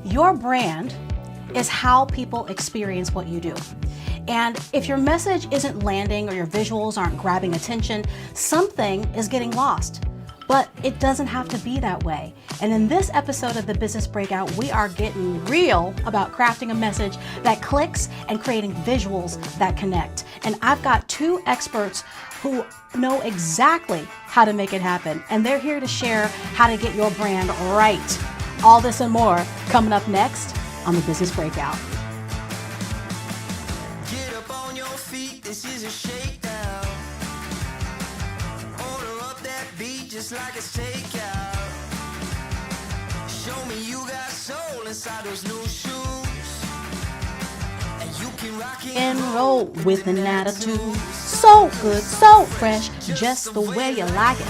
Your brand is how people experience what you do. And if your message isn't landing or your visuals aren't grabbing attention, something is getting lost. But it doesn't have to be that way. And in this episode of the Business Breakout, we are getting real about crafting a message that clicks and creating visuals that connect. And I've got two experts who know exactly how to make it happen. And they're here to share how to get your brand right. All this and more coming up next on the Business Breakout. Get up on your feet, this is a shakedown. Order up that beat just like a takeout. Show me you got soul inside those new shoes. And you can rock it And roll with an attitude. So good, so fresh, just the way you like it.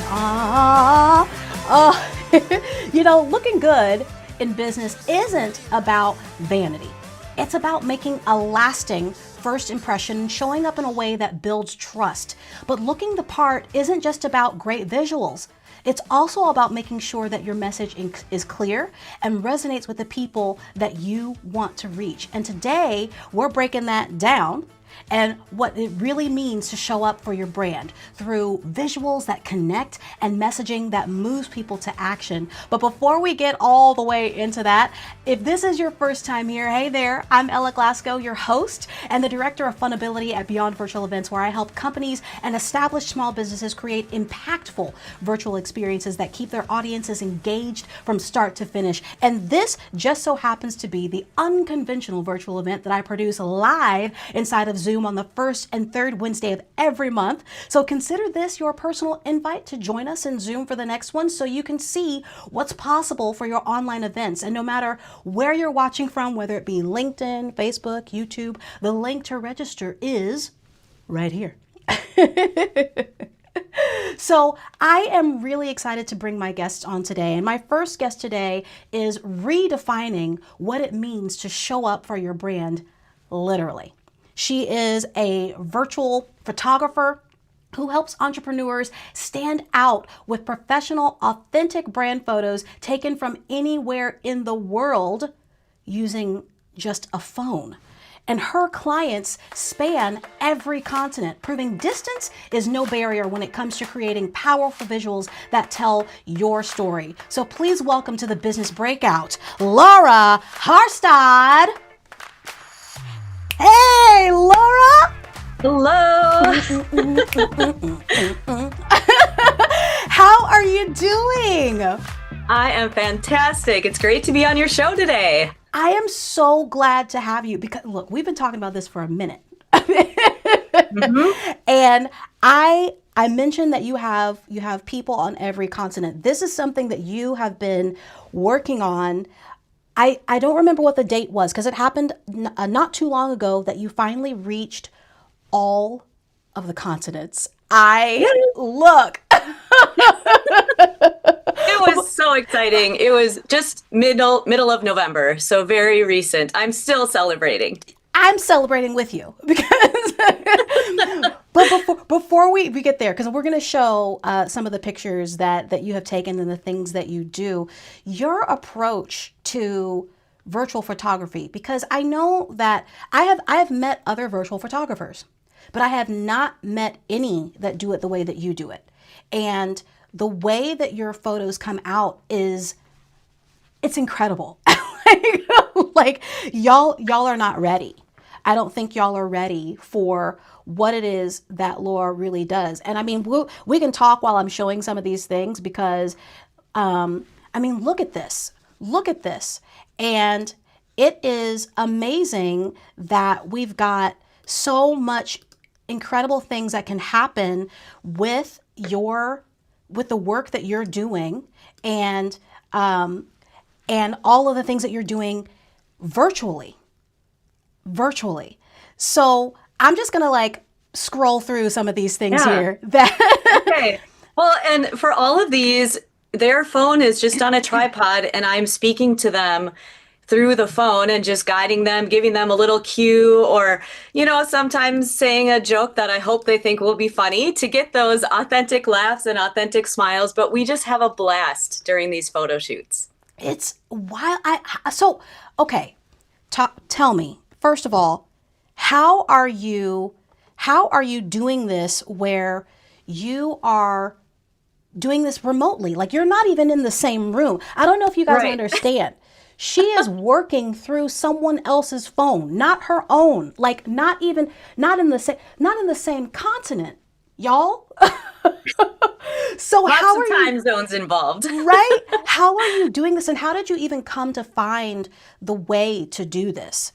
Looking good in business isn't about vanity. It's about making a lasting first impression, showing up in a way that builds trust. But looking the part isn't just about great visuals. It's also about making sure that your message is clear and resonates with the people that you want to reach. And today, we're breaking that down and what it really means to show up for your brand through visuals that connect and messaging that moves people to action. But before we get all the way into that, if this is your first time here, hey there, I'm Ella Glasgow, your host and the Director of Funability at Beyond Virtual Events, where I help companies and established small businesses create impactful virtual experiences that keep their audiences engaged from start to finish. And this just so happens to be the unconventional virtual event that I produce live inside of Zoom on the first and third Wednesday of every month. So consider this your personal invite to join us in Zoom for the next one so you can see what's possible for your online events. And no matter where you're watching from, whether it be LinkedIn, Facebook, YouTube, the link to register is right here. So I am really excited to bring my guests on today. And my first guest today is redefining what it means to show up for your brand, literally. She is a virtual photographer who helps entrepreneurs stand out with professional, authentic brand photos taken from anywhere in the world using just a phone. And her clients span every continent, proving distance is no barrier when it comes to creating powerful visuals that tell your story. So please welcome to the Business Breakout, Laura Harstad. Hey, Laura! Hello! How are you doing? I am fantastic. It's great to be on your show today. I am so glad to have you because, look, we've been talking about this for a minute. And I mentioned that you have people on every continent. This is something that you have been working on. I don't remember what the date was because it happened not too long ago that you finally reached all of the continents. Look. It was so exciting. It was just middle of November, so very recent. I'm still celebrating. I'm celebrating with you because, but before we get there, because we're going to show some of the pictures that you have taken and the things that you do, your approach to virtual photography, because I know that I have met other virtual photographers, but I have not met any that do it the way that you do it. And the way that your photos come out it's incredible. like y'all are not ready. I don't think y'all are ready for what it is that Laura really does. And I mean, we can talk while I'm showing some of these things because, look at this. Look at this. And it is amazing that we've got so much incredible things that can happen with the work that you're doing and all of the things that you're doing virtually. So I'm just going to scroll through some of these things here. Okay. Well, and for all of these, their phone is just on a tripod and I'm speaking to them through the phone and just guiding them, giving them a little cue or, sometimes saying a joke that I hope they think will be funny to get those authentic laughs and authentic smiles. But we just have a blast during these photo shoots. It's wild. So okay. Tell me first of all, how are you? How are you doing this where you are doing this remotely? Like you're not even in the same room. I don't know if you guys Right. understand. She is working through someone else's phone, not her own. Like not in the same continent, y'all. So Lots how of are you time zones involved. right? How are you doing this and how did you even come to find the way to do this?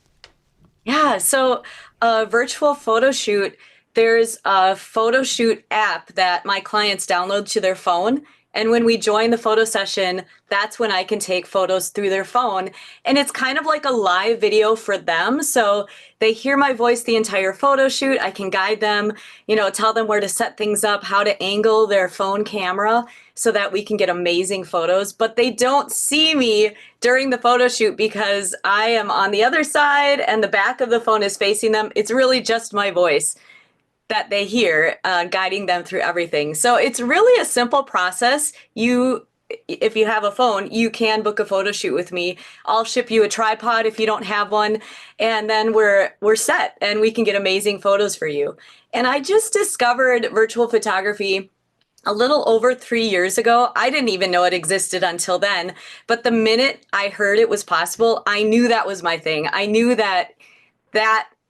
Yeah, so a virtual photo shoot, there's a photo shoot app that my clients download to their phone. And when we join the photo session, that's when I can take photos through their phone. And it's kind of like a live video for them. So they hear my voice the entire photo shoot. I can guide them, tell them where to set things up, how to angle their phone camera so that we can get amazing photos. But they don't see me during the photo shoot because I am on the other side and the back of the phone is facing them. It's really just my voice that they hear, guiding them through everything. So it's really a simple process. If you have a phone, you can book a photo shoot with me. I'll ship you a tripod if you don't have one, and then we're set, and we can get amazing photos for you. And I just discovered virtual photography a little over 3 years ago. I didn't even know it existed until then. But the minute I heard it was possible, I knew that was my thing. I knew that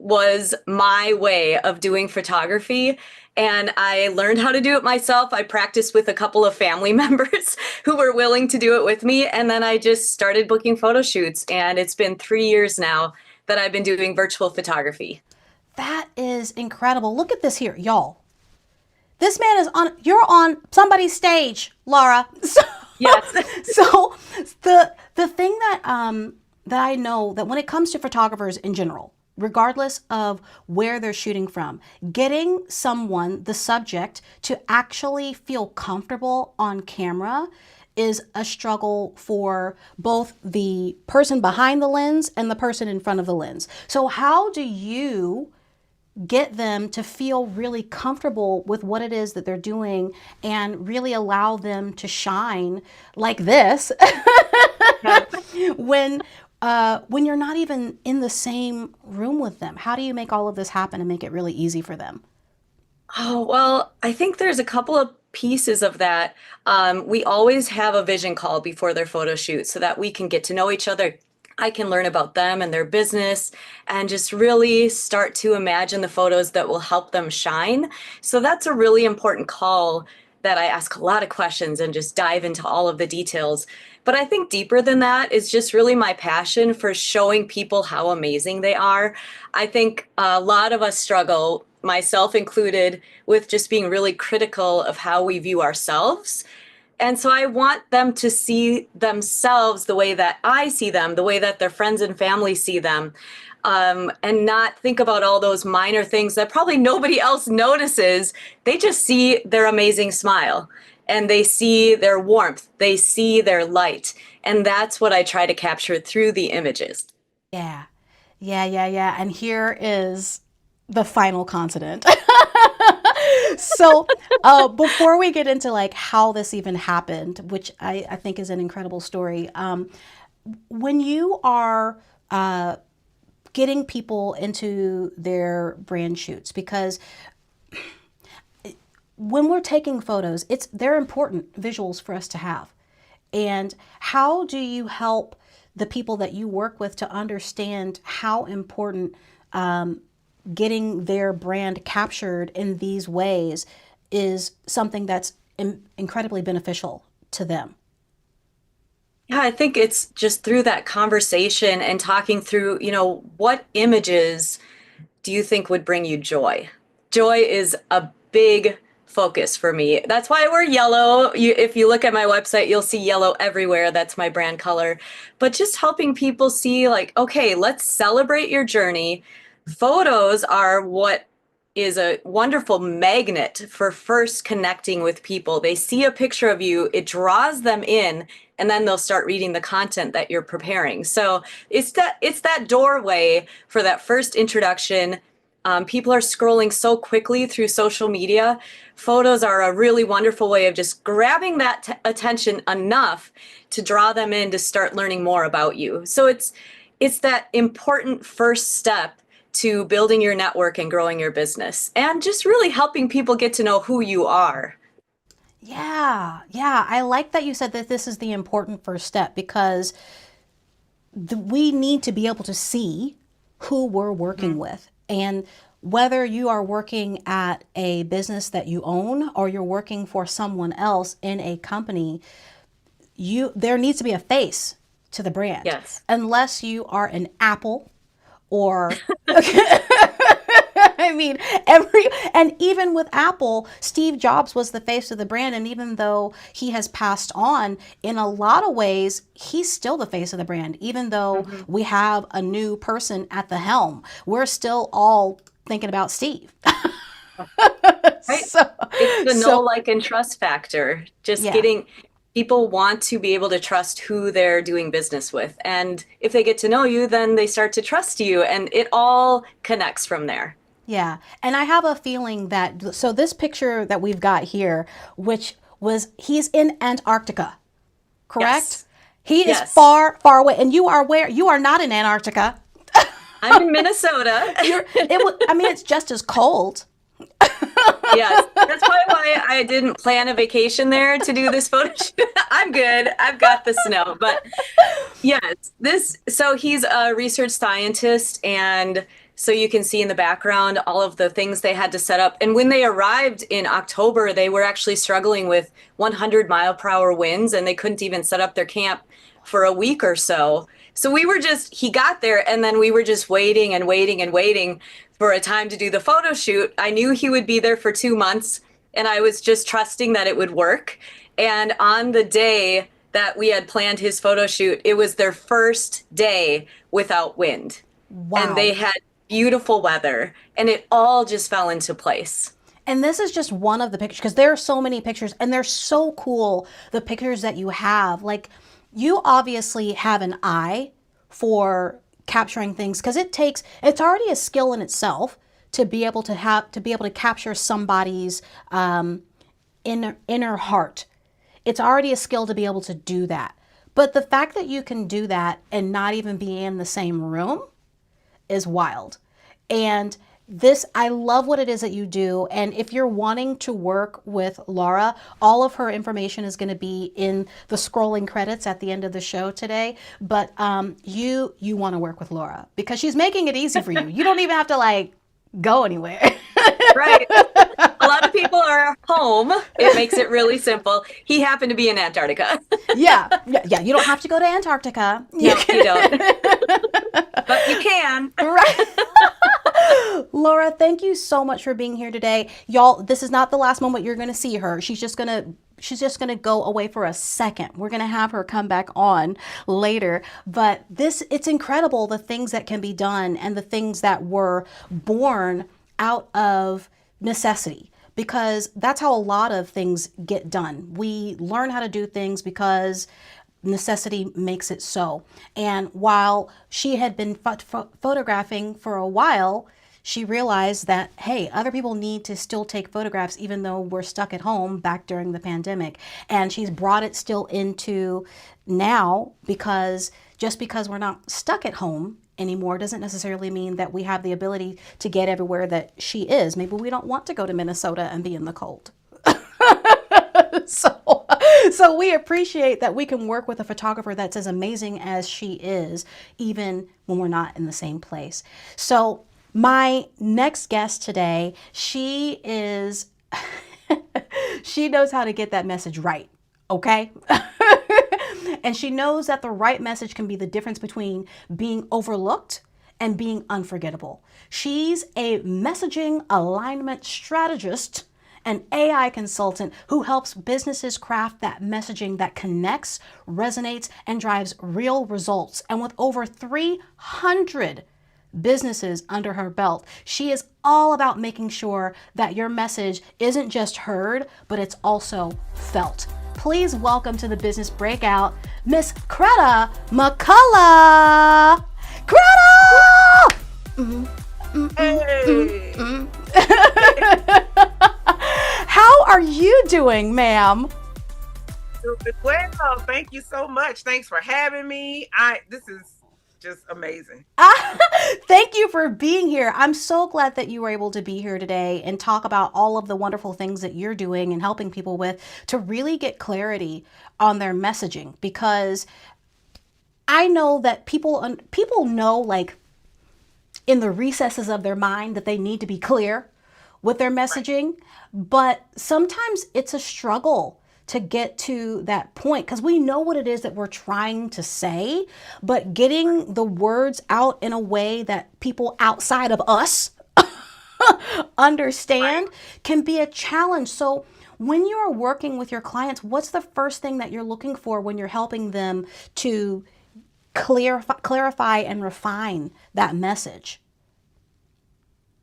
was my way of doing photography. And I learned how to do it myself. I practiced with a couple of family members who were willing to do it with me. And then I just started booking photo shoots. And it's been 3 years now that I've been doing virtual photography. That is incredible. Look at this here, y'all. This man is on, you're on somebody's stage, Laura. Yes. So the thing that I know that when it comes to photographers in general, regardless of where they're shooting from, getting someone, the subject, to actually feel comfortable on camera is a struggle for both the person behind the lens and the person in front of the lens. So how do you get them to feel really comfortable with what it is that they're doing and really allow them to shine like this when when you're not even in the same room with them? How do you make all of this happen and make it really easy for them? Oh, well, I think there's a couple of pieces of that. We always have a vision call before their photo shoot so that we can get to know each other. I can learn about them and their business and just really start to imagine the photos that will help them shine. So that's a really important call that I ask a lot of questions and just dive into all of the details. But I think deeper than that is just really my passion for showing people how amazing they are. I think a lot of us struggle, myself included, with just being really critical of how we view ourselves. And so I want them to see themselves the way that I see them, the way that their friends and family see them, and not think about all those minor things that probably nobody else notices. They just see their amazing smile and they see their warmth, they see their light. And that's what I try to capture through the images. Yeah. Yeah. And here is the final continent. So before we get into like how this even happened, which I think is an incredible story, when you are getting people into their brand shoots, because when we're taking photos, they're important visuals for us to have. And how do you help the people that you work with to understand how important getting their brand captured in these ways is something that's incredibly beneficial to them? Yeah, I think it's just through that conversation and talking through, what images do you think would bring you joy? Joy is a big focus for me. That's why I wear yellow. If you look at my website, you'll see yellow everywhere. That's my brand color. But just helping people see, like, okay, let's celebrate your journey. Photos are what is a wonderful magnet for first connecting with people. They see a picture of you, it draws them in, and then they'll start reading the content that you're preparing. So it's that doorway for that first introduction, People are scrolling so quickly through social media. Photos are a really wonderful way of just grabbing that attention enough to draw them in to start learning more about you. So it's that important first step to building your network and growing your business, and just really helping people get to know who you are. Yeah, yeah. I like that you said that this is the important first step, because we need to be able to see who we're working with. And whether you are working at a business that you own or you're working for someone else in a company, there needs to be a face to the brand. Yes. Unless you are an Apple or I mean, and even with Apple, Steve Jobs was the face of the brand. And even though he has passed on, in a lot of ways, he's still the face of the brand. Even though we have a new person at the helm, we're still all thinking about Steve. Right? So, it's the know, like, and trust factor. Just getting people want to be able to trust who they're doing business with. And if they get to know you, then they start to trust you, and it all connects from there. Yeah. And I have a feeling that, so this picture that we've got here, he's in Antarctica, correct? Yes. He is far, far away. And you are where? You are not in Antarctica. I'm in Minnesota. It's just as cold. Yes, that's probably why I didn't plan a vacation there to do this photo shoot. I'm good. I've got the snow. But yes, so he's a research scientist, and so you can see in the background all of the things they had to set up. And when they arrived in October, they were actually struggling with 100-mile-per-hour winds, and they couldn't even set up their camp for a week or so. So he got there, and then we were just waiting and waiting and waiting for a time to do the photo shoot. I knew he would be there for 2 months, and I was just trusting that it would work. And on the day that we had planned his photo shoot, it was their first day without wind. Wow. And they had beautiful weather, and it all just fell into place. And this is just one of the pictures, because there are so many pictures, and they're so cool, the pictures that you have. Like, you obviously have an eye for capturing things, because it's already a skill in itself to be able to capture somebody's inner heart. It's already a skill to be able to do that. But the fact that you can do that and not even be in the same room is wild. And I love what it is that you do. And if you're wanting to work with Laura, all of her information is going to be in the scrolling credits at the end of the show today. But you want to work with Laura because she's making it easy for you. You don't even have to go anywhere. Right. A lot of people are home. It makes it really simple. He happened to be in Antarctica. Yeah. You don't have to go to Antarctica. No, you don't. But you can. Right. Laura, thank you so much for being here today. Y'all, this is not the last moment you're going to see her. She's just going to go away for a second. We're going to have her come back on later. But it's incredible, the things that can be done and the things that were born out of necessity, because that's how a lot of things get done. We learn how to do things because necessity makes it so. And while she had been photographing for a while, she realized that, hey, other people need to still take photographs even though we're stuck at home back during the pandemic. And she's brought it still into now, because just because we're not stuck at home anymore doesn't necessarily mean that we have the ability to get everywhere that she is. Maybe we don't want to go to Minnesota and be in the cold. So we appreciate that we can work with a photographer that's as amazing as she is, even when we're not in the same place. So my next guest today, she knows how to get that message right, okay? And she knows that the right message can be the difference between being overlooked and being unforgettable. She's a messaging alignment strategist, an AI consultant who helps businesses craft that messaging that connects, resonates, and drives real results. And with over 300 businesses under her belt, she is all about making sure that your message isn't just heard, but it's also felt. Please welcome to the Business Breakout, Miss Kreda McCullough. Kreda! Hey. doing, ma'am? Doing well. Thank you so much. Thanks for having me. This is just amazing. Thank you for being here. I'm so glad that you were able to be here today and talk about all of the wonderful things that you're doing and helping people with to really get clarity on their messaging, because I know that people know, like, in the recesses of their mind, that they need to be clear with their messaging, but sometimes it's a struggle to get to that point because we know what it is that we're trying to say, but getting the words out in a way that people outside of us understand can be a challenge. So when you're working with your clients, what's the first thing that you're looking for when you're helping them to clarify and refine that message?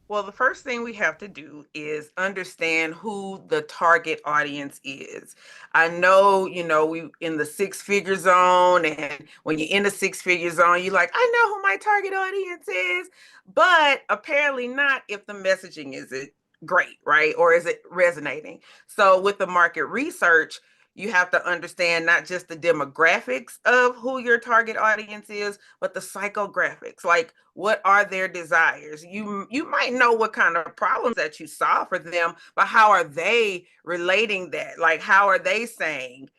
Well, the first thing we have to do is understand who the target audience is. I know, we in the six-figure zone, and when you're in the six-figure zone, you're like, I know who my target audience is, but apparently not if the messaging isn't great, right? Or is it resonating? So with the market research, you have to understand not just the demographics of who your target audience is, but the psychographics. Like, what are their desires? You might know what kind of problems that you solve for them, but how are they relating that? Like, how are they saying,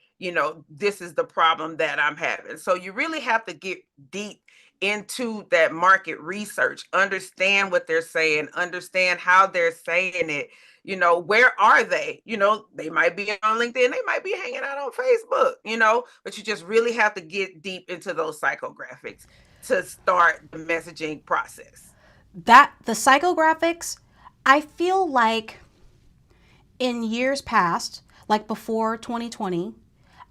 this is the problem that I'm having? So you really have to get deep into that market research, understand what they're saying, understand how they're saying it. Where are they? They might be on LinkedIn, they might be hanging out on Facebook, but you just really have to get deep into those psychographics to start the messaging process. That the psychographics, I feel like in years past, like before 2020,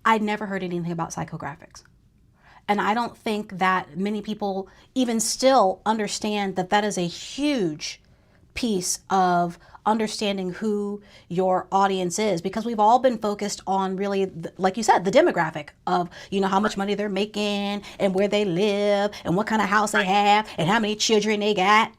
I'd never heard anything about psychographics. And I don't think that many people even still understand that that is a huge piece of understanding who your audience is, because we've all been focused on really, like you said, the demographic of, how much money they're making and where they live and what kind of house they have and how many children they got.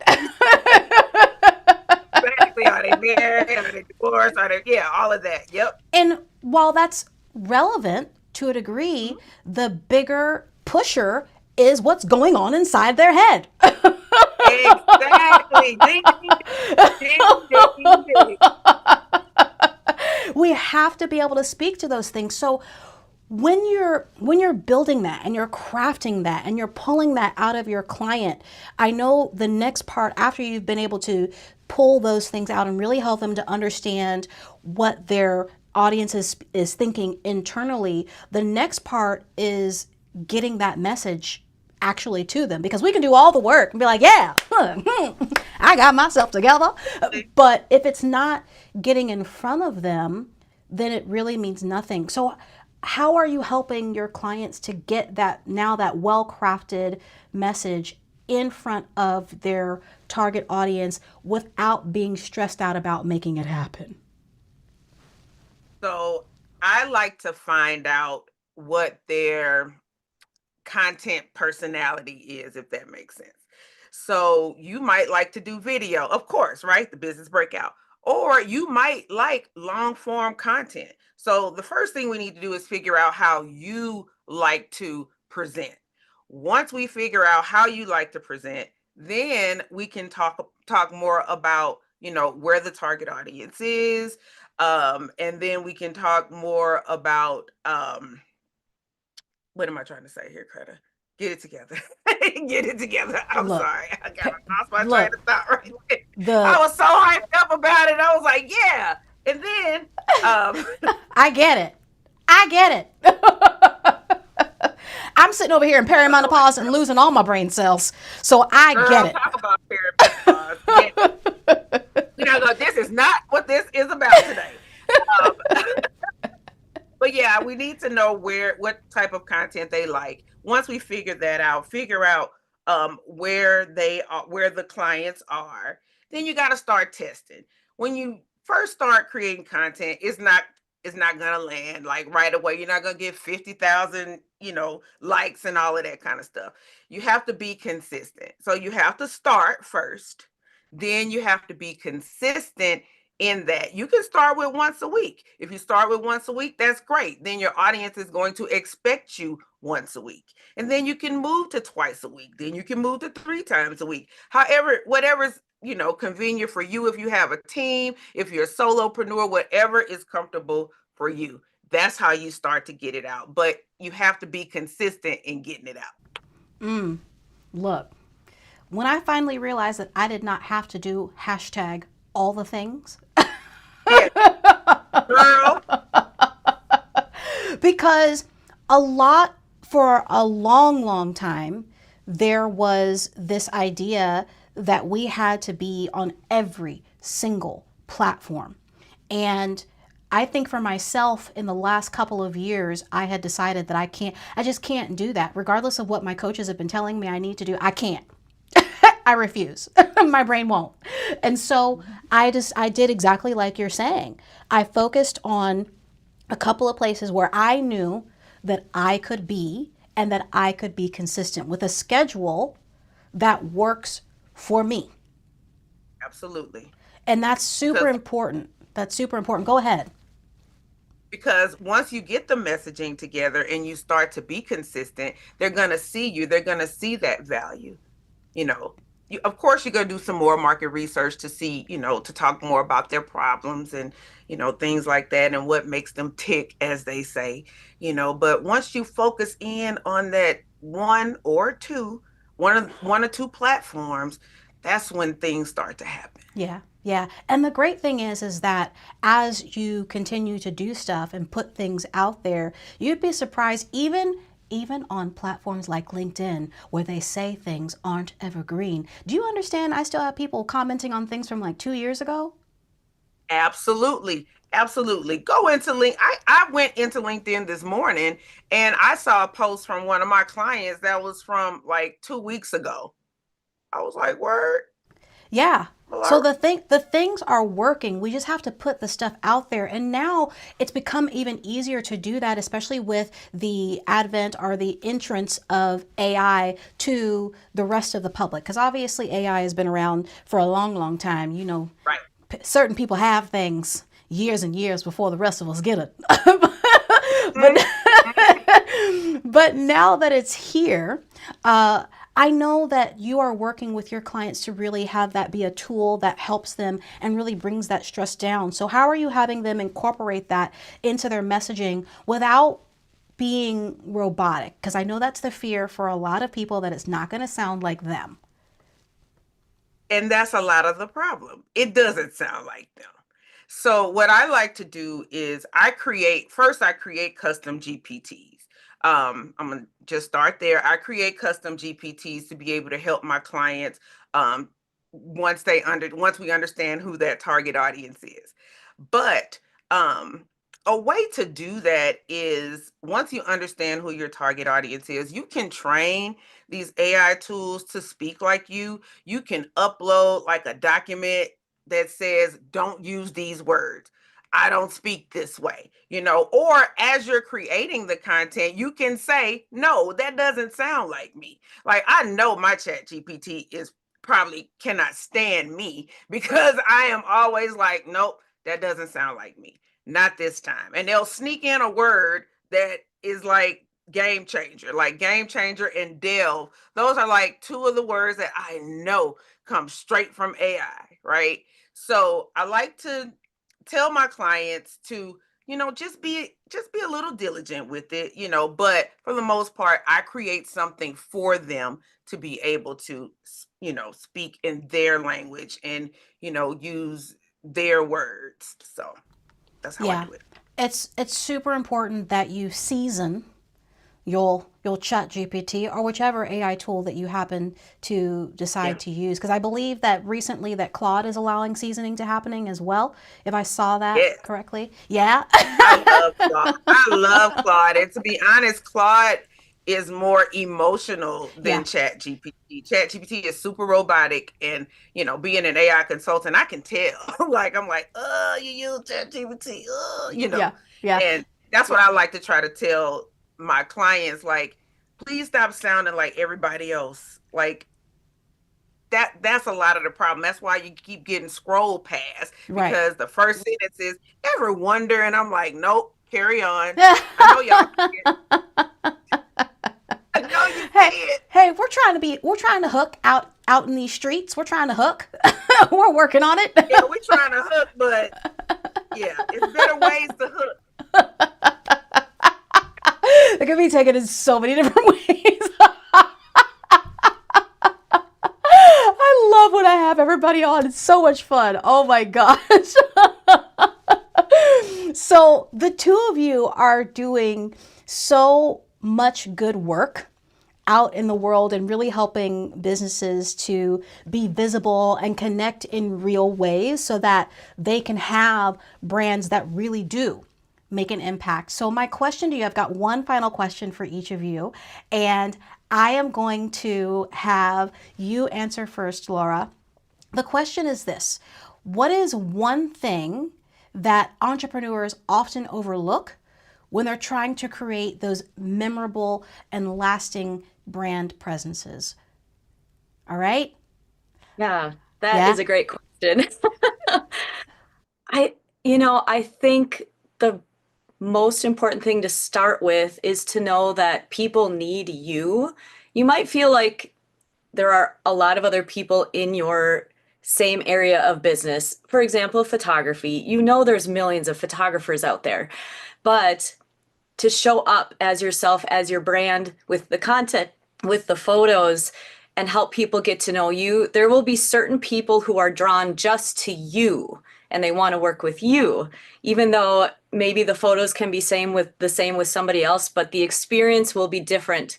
Exactly. Are they married? Are they divorced? All of that. Yep. And while that's relevant to a degree, the bigger pusher is what's going on inside their head. Exactly. Ding, ding, ding, ding. We have to be able to speak to those things. So when you're building that and you're crafting that and you're pulling that out of your client, I know the next part, after you've been able to pull those things out and really help them to understand what their audience is thinking internally, the next part is getting that message actually to them, because we can do all the work and be like, yeah, I got myself together. But if it's not getting in front of them, then it really means nothing. So how are you helping your clients to get that well-crafted message in front of their target audience without being stressed out about making it happen? So I like to find out what their content personality is, if that makes sense. So you might like to do video, of course, right? The Business Breakout. Or you might like long form content. So the first thing we need to do is figure out how you like to present. Once we figure out how you like to present, then we can talk more about, where the target audience is. And then we can talk more about what am I trying to say here, Kreda? Get it together. Get it together. I'm sorry. I got lost my train of thought right there. I was so hyped up about it. I was like, yeah. And then I get it. I'm sitting over here in perimenopause and losing all my brain cells. So I get it. Talk about perimenopause. This is not what this is about today. But yeah, we need to know what type of content they like. Once we figure that out, figure out where they are, where the clients are, then you got to start testing. When you first start creating content, it's not gonna land like right away. You're not gonna get 50,000, likes and all of that kind of stuff. You have to be consistent. So you have to start first, then you have to be consistent in that. You can start with once a week. If you start with once a week, that's great. Then your audience is going to expect you once a week. And then you can move to twice a week. Then you can move to 3 times a week. However, whatever's, convenient for you. If you have a team, if you're a solopreneur, whatever is comfortable for you. That's how you start to get it out. But you have to be consistent in getting it out. Look, when I finally realized that I did not have to do hashtag all the things, Yeah. Girl. because for a long, long time, there was this idea that we had to be on every single platform. And I think for myself, in the last couple of years, I had decided that I just can't do that. Regardless of what my coaches have been telling me I need to do, I can't. I refuse. My brain won't. And so I did exactly like you're saying. I focused on a couple of places where I knew that I could be and that I could be consistent with a schedule that works for me. Absolutely. And that's super important. That's super important. Go ahead. Because once you get the messaging together and you start to be consistent, they're going to see you. They're going to see that value. Of course, you're going to do some more market research to see, to talk more about their problems and, things like that and what makes them tick, as they say, but once you focus in on that one or two platforms, that's when things start to happen. Yeah. Yeah. And the great thing is that as you continue to do stuff and put things out there, you'd be surprised even on platforms like LinkedIn, where they say things aren't evergreen. Do you understand? I still have people commenting on things from like 2 years ago. Absolutely. Absolutely. Go into link. I went into LinkedIn this morning and I saw a post from one of my clients that was from like 2 weeks ago. I was like, word. Yeah. So the things are working. We just have to put the stuff out there. And now it's become even easier to do that, especially with the advent or the entrance of AI to the rest of the public. Because obviously AI has been around for a long, long time. Right. Certain people have things years and years before the rest of us get it. But now that it's here, I know that you are working with your clients to really have that be a tool that helps them and really brings that stress down. So how are you having them incorporate that into their messaging without being robotic? Because I know that's the fear for a lot of people, that it's not going to sound like them. And that's a lot of the problem. It doesn't sound like them. So what I like to do is I create custom GPTs. I'm gonna just start there. I create custom GPTs to be able to help my clients once we understand who that target audience is. But a way to do that is, once you understand who your target audience is, you can train these AI tools to speak like you. You can upload like a document that says, don't use these words. I don't speak this way, or as you're creating the content, you can say, no, that doesn't sound like me. Like, I know my chat GPT is probably cannot stand me because I am always like, nope, that doesn't sound like me. Not this time. And they'll sneak in a word that is like game changer and delve. Those are like two of the words that I know come straight from AI, right? So I like to tell my clients to, just be a little diligent with it, but for the most part, I create something for them to be able to, speak in their language and, use their words. So that's how I do it. It's super important that you season your chat GPT or whichever AI tool that you happen to decide to use. Because I believe that recently that Claude is allowing seasoning to happening as well, if I saw that correctly. Yeah. I love Claude. And to be honest, Claude is more emotional than Chat GPT. Chat GPT is super robotic, and being an AI consultant, I can tell. I'm like, you use Chat GPT, Yeah. And that's what I like to try to tell my clients, like, please stop sounding like everybody else. Like, that's a lot of the problem. That's why you keep getting scrolled past, Right. because the first sentence is, ever wonder? And I'm like, nope, carry on. I know y'all can't. I know you Hey, can't. hey, we're trying to hook out in these streets. We're trying to hook. We're working on it. Yeah, we're trying to hook, but yeah, it's better ways to hook. It could be taken in so many different ways. I love when I have everybody on. It's so much fun. Oh my gosh. So the two of you are doing so much good work out in the world and really helping businesses to be visible and connect in real ways so that they can have brands that really do make an impact. So my question to you, I've got one final question for each of you, and I am going to have you answer first, Laura. The question is this: what is one thing that entrepreneurs often overlook when they're trying to create those memorable and lasting brand presences? All right? Yeah, that is a great question. I think the most important thing to start with is to know that people need you. You might feel like there are a lot of other people in your same area of business. For example, photography. You know there's millions of photographers out there, but to show up as yourself, as your brand, with the content, with the photos, and help people get to know you, there will be certain people who are drawn just to you and they want to work with you, even though maybe the photos can be the same with somebody else, but the experience will be different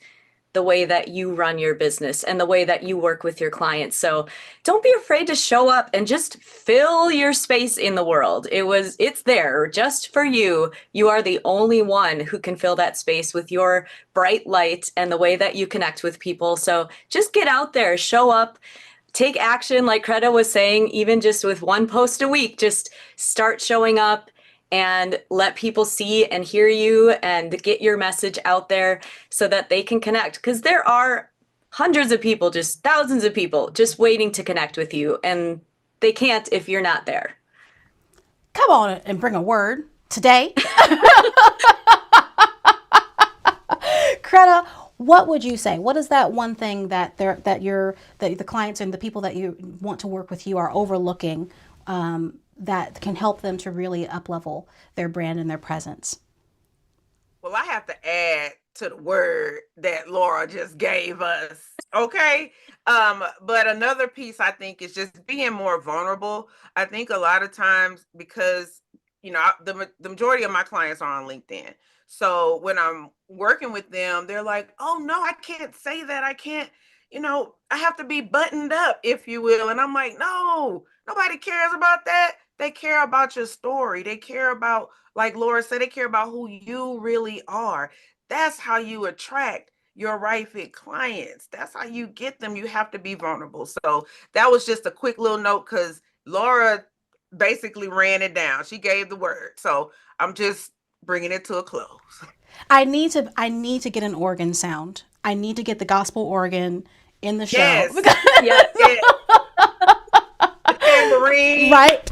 the way that you run your business and the way that you work with your clients. So don't be afraid to show up and just fill your space in the world. It's there just for you. You are the only one who can fill that space with your bright light and the way that you connect with people. So just get out there, show up, take action. Like Kreda was saying, even just with one post a week, just start showing up and let people see and hear you and get your message out there so that they can connect. Because there are hundreds of people, just thousands of people just waiting to connect with you, and they can't if you're not there. Come on and bring a word today. Kreda, what would you say? What is that one thing that the clients and the people that you want to work with you are overlooking, that can help them to really up-level their brand and their presence? Well, I have to add to the word that Laura just gave us. Okay. But another piece I think is just being more vulnerable. I think a lot of times, because the majority of my clients are on LinkedIn. So when I'm working with them, they're like, oh no, I can't say that. I can't, I have to be buttoned up, if you will. And I'm like, no, nobody cares about that. They care about your story. They care about, like Laura said, they care about who you really are. That's how you attract your right fit clients. That's how you get them. You have to be vulnerable. So that was just a quick little note, because Laura basically ran it down. She gave the word. So I'm just bringing it to a close. I need to get an organ sound. I need to get the gospel organ in the show. Yes. Yes. The tambourine. Right.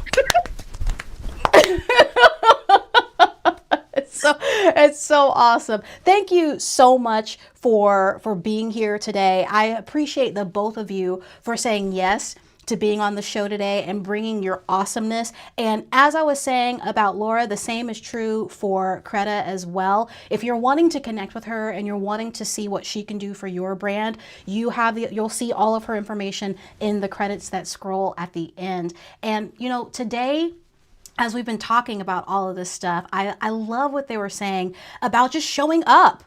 It's so awesome. Thank you so much for being here today. I appreciate the both of you for saying yes to being on the show today and bringing your awesomeness. And as I was saying about Laura, the same is true for Kreda as well. If you're wanting to connect with her and you're wanting to see what she can do for your brand, you'll see all of her information in the credits that scroll at the end. And today, as we've been talking about all of this stuff, I love what they were saying about just showing up.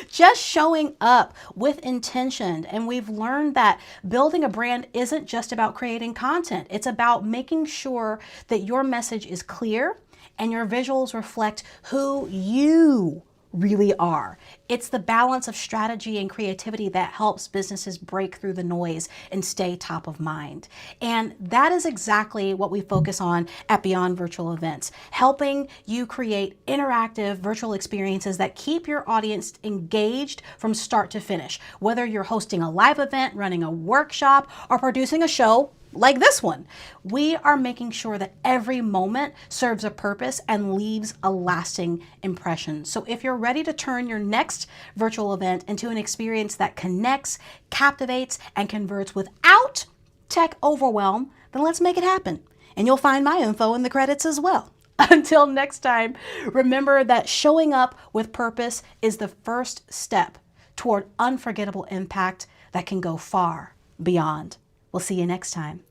Just showing up with intention. And we've learned that building a brand isn't just about creating content. It's about making sure that your message is clear and your visuals reflect who you really are. It's the balance of strategy and creativity that helps businesses break through the noise and stay top of mind. And that is exactly what we focus on at Beyond Virtual Events, helping you create interactive virtual experiences that keep your audience engaged from start to finish. Whether you're hosting a live event, running a workshop, or producing a show like this one, we are making sure that every moment serves a purpose and leaves a lasting impression. So if you're ready to turn your next virtual event into an experience that connects, captivates, and converts without tech overwhelm, then let's make it happen. And you'll find my info in the credits as well. Until next time, remember that showing up with purpose is the first step toward unforgettable impact that can go far beyond. We'll see you next time.